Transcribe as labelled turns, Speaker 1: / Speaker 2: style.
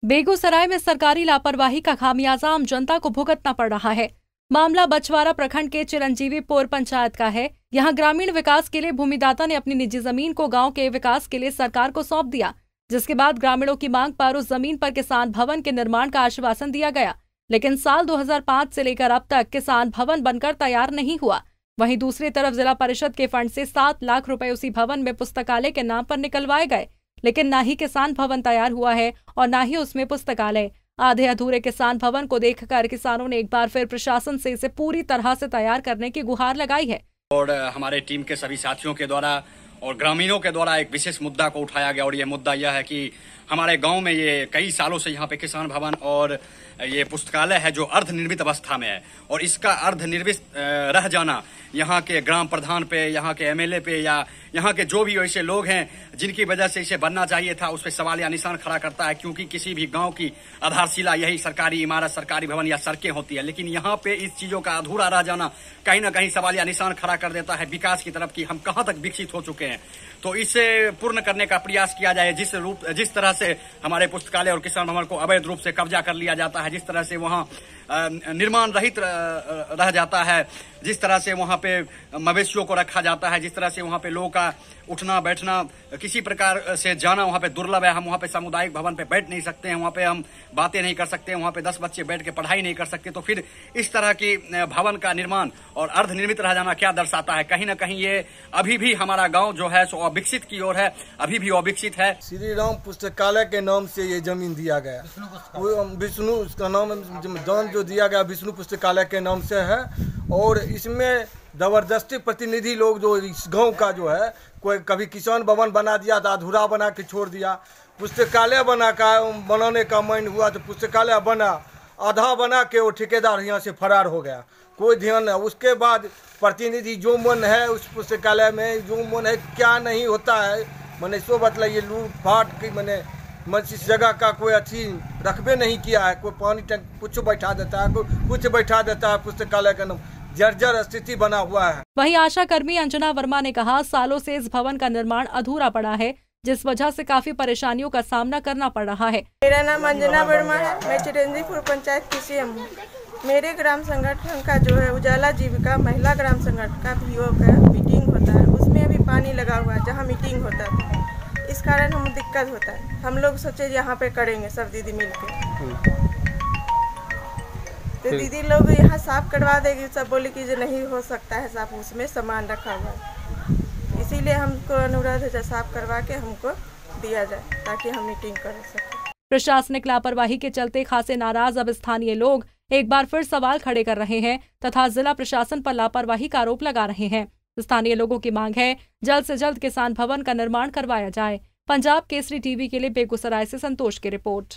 Speaker 1: बेगूसराय में सरकारी लापरवाही का खामियाजा आम जनता को भुगतना पड़ रहा है। मामला बछवारा प्रखंड के चिरंजीवीपुर पंचायत का है। यहां ग्रामीण विकास के लिए भूमिदाता ने अपनी निजी जमीन को गांव के विकास के लिए सरकार को सौंप दिया, जिसके बाद ग्रामीणों की मांग पर उस जमीन पर किसान भवन के निर्माण का आश्वासन दिया गया, लेकिन साल 2005 से लेकर अब तक किसान भवन बनकर तैयार नहीं हुआ। वहीं दूसरी तरफ जिला परिषद के फंड से 7 लाख रुपए उसी भवन में पुस्तकालय के नाम पर निकलवाए गए, लेकिन ना ही किसान भवन तैयार हुआ है और ना ही उसमें पुस्तकालय। आधे अधूरे किसान भवन को देखकर किसानों ने एक बार फिर प्रशासन से इसे पूरी तरह से तैयार करने की गुहार लगाई है।
Speaker 2: और हमारे टीम के सभी साथियों के द्वारा और ग्रामीणों के द्वारा एक विशेष मुद्दा को उठाया गया और ये मुद्दा यह है कि हमारे गांव में ये कई सालों से यहाँ पे किसान भवन और ये पुस्तकालय है जो अर्धनिर्मित अवस्था में है, और इसका अर्धनिर्मित रह जाना यहाँ के ग्राम प्रधान पे, यहाँ के एमएलए पे या यहाँ के जो भी ऐसे लोग हैं जिनकी वजह से इसे बनना चाहिए था, उस पर सवाल या निशान खड़ा करता है। क्योंकि किसी भी गांव की आधारशिला यही सरकारी इमारत, सरकारी भवन या सड़कें होती है, लेकिन यहाँ पे इस चीजों का अधूरा रह जाना कहीं ना कहीं सवाल या निशान खड़ा कर देता है विकास की तरफ कि हम कहाँ तक विकसित हो चुके हैं। तो इसे पूर्ण करने का प्रयास किया जाए। जिस तरह से हमारे पुस्तकालय और किसान भवन को अवैध रूप से कब्जा कर लिया जाता है, जिस तरह से वहाँ निर्माण रहित रह जाता है, जिस तरह से वहाँ पे मवेशियों को रखा जाता है, जिस तरह से वहाँ पे लोगों का उठना बैठना किसी प्रकार से जाना वहाँ पे दुर्लभ है। हम वहाँ पे सामुदायिक भवन पे बैठ नहीं सकते हैं, वहाँ पे हम बातें नहीं कर सकते हैं, वहाँ पे 10 बच्चे बैठ के पढ़ाई नहीं कर सकते। तो फिर इस तरह की भवन का निर्माण और अर्धनिर्मित रह जाना क्या दर्शाता है? कहीं ना कहीं ये अभी भी हमारा गाँव जो है सो अविकसित की ओर है, अभी भी अविकसित है।
Speaker 3: श्री राम पुस्तकालय के नाम से ये जमीन दिया गया, विष्णु उसका नाम दान जो दिया गया विष्णु पुस्तकालय के नाम से है। और इसमें जबरदस्ती प्रतिनिधि लोग जो इस गांव का जो है, कोई कभी किसान भवन बना दिया तो अधूरा बना के छोड़ दिया, पुस्तकालय बनाने का मन हुआ तो पुस्तकालय बना, आधा बना के वो ठेकेदार यहाँ से फरार हो गया, कोई ध्यान नहीं। उसके बाद प्रतिनिधि जो मन है उस पुस्तकालय में जो मन है क्या नहीं होता है, मैंने सो बतलाइए लूट फाट की मैंने इस जगह का कोई अच्छी रखबे नहीं किया है। कोई पानी टैंक कुछ बैठा देता है, कोई कुछ बैठा देता है। पुस्तकालय का नाम जर्जर स्थिति बना हुआ है।
Speaker 1: वहीं आशा कर्मी अंजना वर्मा ने कहा, सालों से इस भवन का निर्माण अधूरा पड़ा है, जिस वजह से काफी परेशानियों का सामना करना पड़ रहा है।
Speaker 4: मेरा नाम अंजना वर्मा है, मैं चिरंजीवीपुर पंचायत की सीएम हूँ। मेरे ग्राम संगठन का जो है उजाला जीविका महिला ग्राम संगठन का वीओ का मीटिंग होता है, उसमें अभी पानी लगा हुआ है जहाँ मीटिंग होता था, इस कारण हमें दिक्कत होता है। हम लोग सोचे यहाँ पे करेंगे सब दीदी मिलके, तो दीदी लोग यहाँ साफ करवा देगी, सब बोले कि जो नहीं हो सकता है साफ, उसमें सामान रखा हुआ है, इसीलिए हमको अनुरोध है साफ करवा के हमको दिया जाए ताकि हम मीटिंग कर सकें।
Speaker 1: प्रशासनिक लापरवाही के चलते खासे नाराज अब स्थानीय लोग एक बार फिर सवाल खड़े कर रहे हैं तथा जिला प्रशासन पर लापरवाही का आरोप लगा रहे हैं। स्थानीय लोगों की मांग है जल्द से जल्द किसान भवन का निर्माण करवाया जाए। पंजाब केसरी टीवी के लिए बेगूसराय से संतोष की रिपोर्ट।